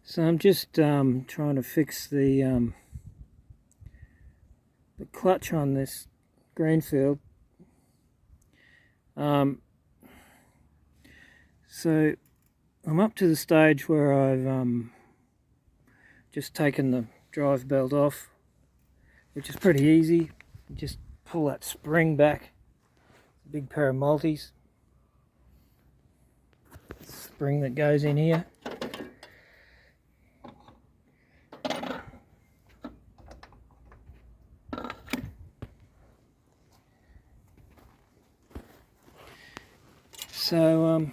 So I'm just trying to fix the clutch on this Greenfield. So I'm up to the stage where I've just taken the drive belt off, which is pretty easy. You just pull that spring back, a big pair of multis, spring that goes in here. So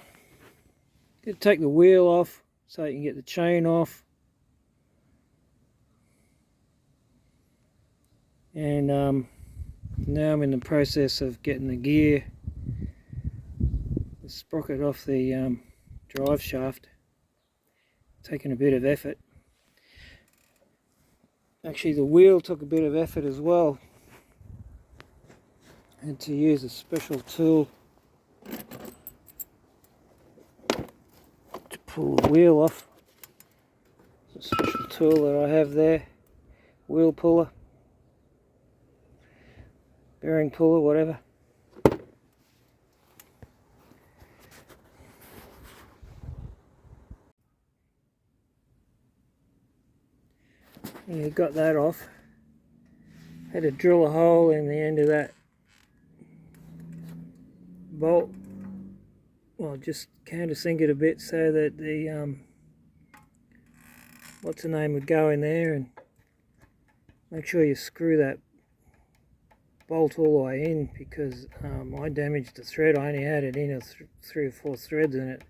you take the wheel off so you can get the chain off, and now I'm in the process of getting the gear, the sprocket off the drive shaft. Taking a bit of effort. Actually, the wheel took a bit of effort as well. I had to use a special tool to pull the wheel off. It's a special tool that I have there, wheel puller, bearing puller, whatever. Yeah, got that off. Had to drill a hole in the end of that bolt. Well, just countersink it a bit so that the what's the name would go in there, and make sure you screw that bolt all the way in, because I damaged the thread. I only had it in 3 or 4 threads in it.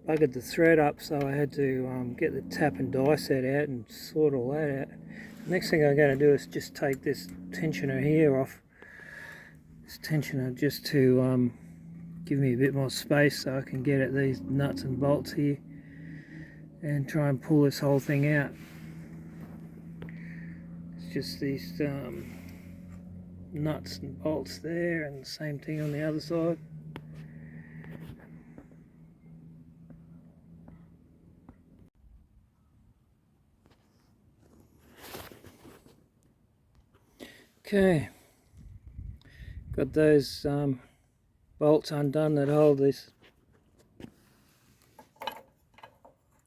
Buggered the thread up, so I had to get the tap and die set out and sort all that out. Next thing I'm going to do is just take this tensioner here off. This tensioner just to give me a bit more space so I can get at these nuts and bolts here and try and pull this whole thing out. It's just these nuts and bolts there, and the same thing on the other side. Okay, got those bolts undone that hold this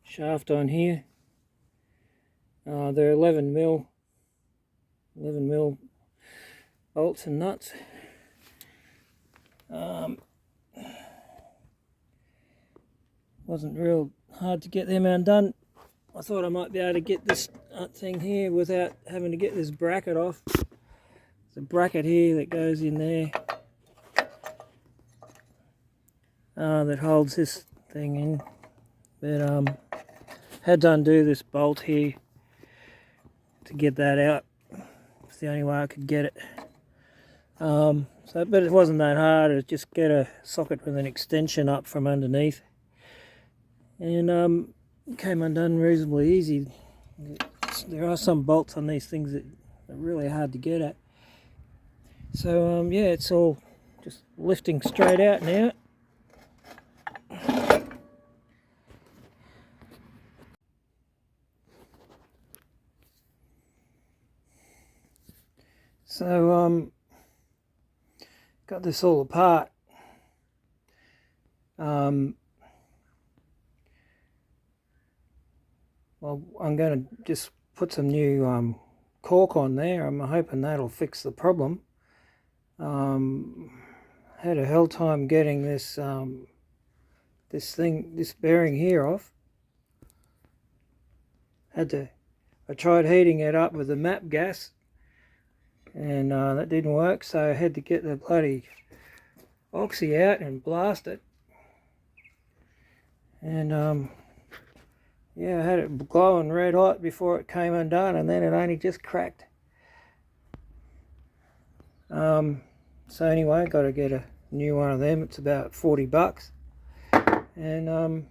shaft on here. They're 11 mil bolts and nuts. Wasn't real hard to get them undone. I thought I might be able to get this thing here without having to get this bracket off. There's a bracket here that goes in there that holds this thing in, but had to undo this bolt here to get that out. It's the only way I could get it. But it wasn't that hard. It just get a socket with an extension up from underneath, and came undone reasonably easy. There are some bolts on these things that are really hard to get at. So yeah, it's all just lifting straight out now. So got this all apart. Well, I'm going to just put some new cork on there. I'm hoping that'll fix the problem. Had a hell time getting this this bearing here off. I tried heating it up with the MAP gas, and that didn't work, so I had to get the bloody oxy out and blast it. And yeah, I had it glowing red hot before it came undone, and then it only just cracked. So anyway, got to get a new one of them. It's about $40. And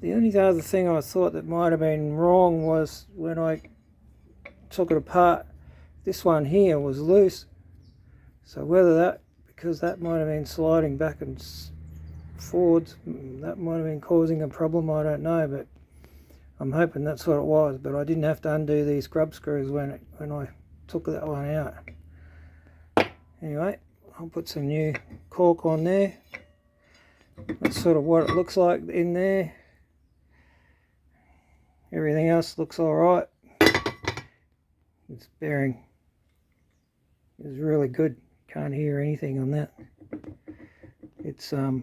the only other thing I thought that might have been wrong was when I took it apart, this one here was loose. So whether because that might have been sliding back and forwards. That might have been causing a problem, I don't know, but I'm hoping that's what it was. But I didn't have to undo these grub screws when I took that one out. Anyway, I'll put some new cork on there. That's sort of what it looks like in there. Everything else looks alright. This bearing is really good. Can't hear anything on that. It's a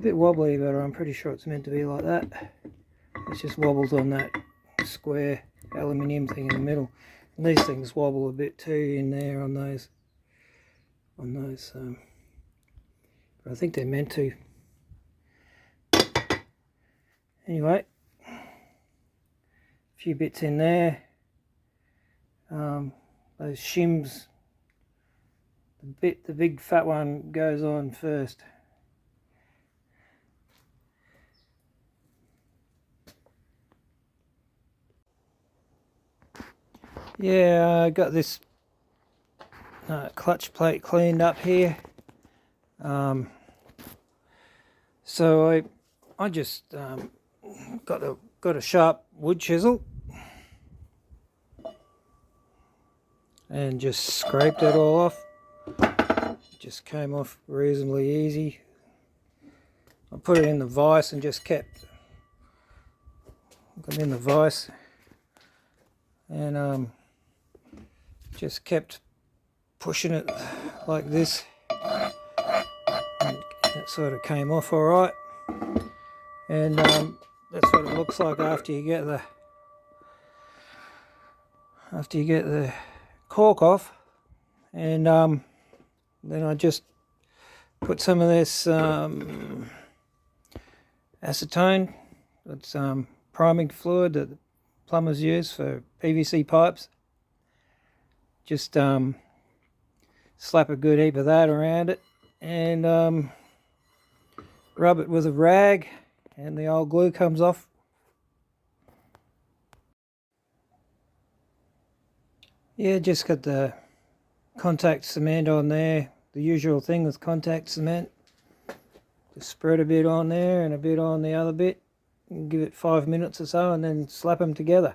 bit wobbly, but I'm pretty sure it's meant to be like that. It just wobbles on that square aluminium thing in the middle. And these things wobble a bit too in there on those. But I think they're meant to. Anyway, a few bits in there. Those shims. The big fat one goes on first. Yeah, I got this clutch plate cleaned up here. So I just got a sharp wood chisel and just scraped it all off. Just came off reasonably easy. I put it in the vise and just got in the vise and just kept pushing it like this, and it sort of came off all right. And that's what it looks like after you get the cork off. And then I just put some of this acetone. It's priming fluid that the plumbers use for PVC pipes. Just slap a good heap of that around it and rub it with a rag, and the old glue comes off. Yeah, just got the contact cement on there, the usual thing with contact cement. Just spread a bit on there and a bit on the other bit, and give it 5 minutes or so, and then slap them together.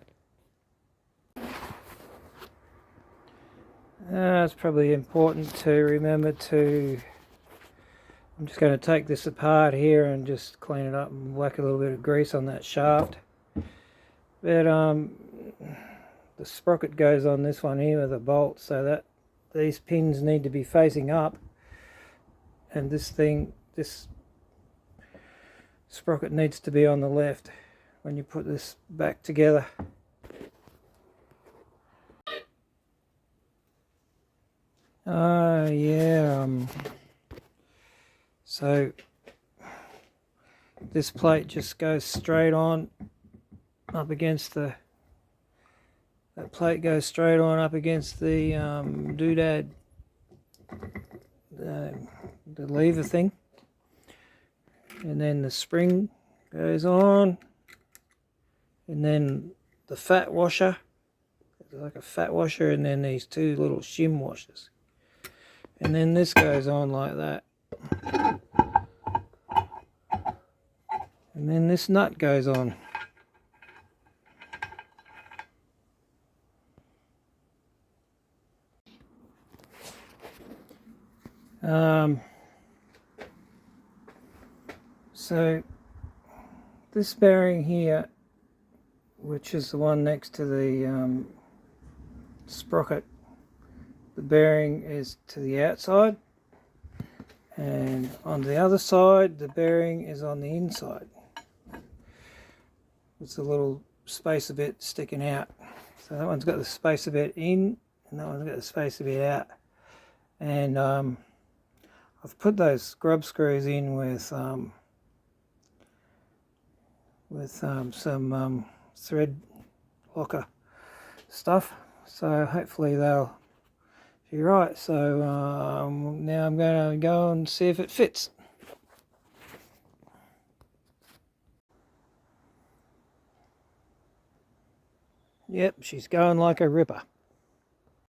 It's probably important to remember to, I'm just going to take this apart here and just clean it up and whack a little bit of grease on that shaft. But the sprocket goes on this one here with a bolt, so that these pins need to be facing up, and this sprocket needs to be on the left when you put this back together. So this plate just goes straight on up against that plate goes straight on up against the doodad, the lever thing, and then the spring goes on, and then the fat washer, like a fat washer, and then these two little shim washers, and then this goes on like that, and then this nut goes on. So this bearing here, which is the one next to the sprocket, the bearing is to the outside, and on the other side the bearing is on the inside. It's a little space a bit sticking out. So that one's got the space a bit in, and that one's got the space a bit out. And I've put those scrub screws in with some thread locker stuff, so hopefully they'll be right. So now I'm going to go and see if it fits. Yep, she's going like a ripper.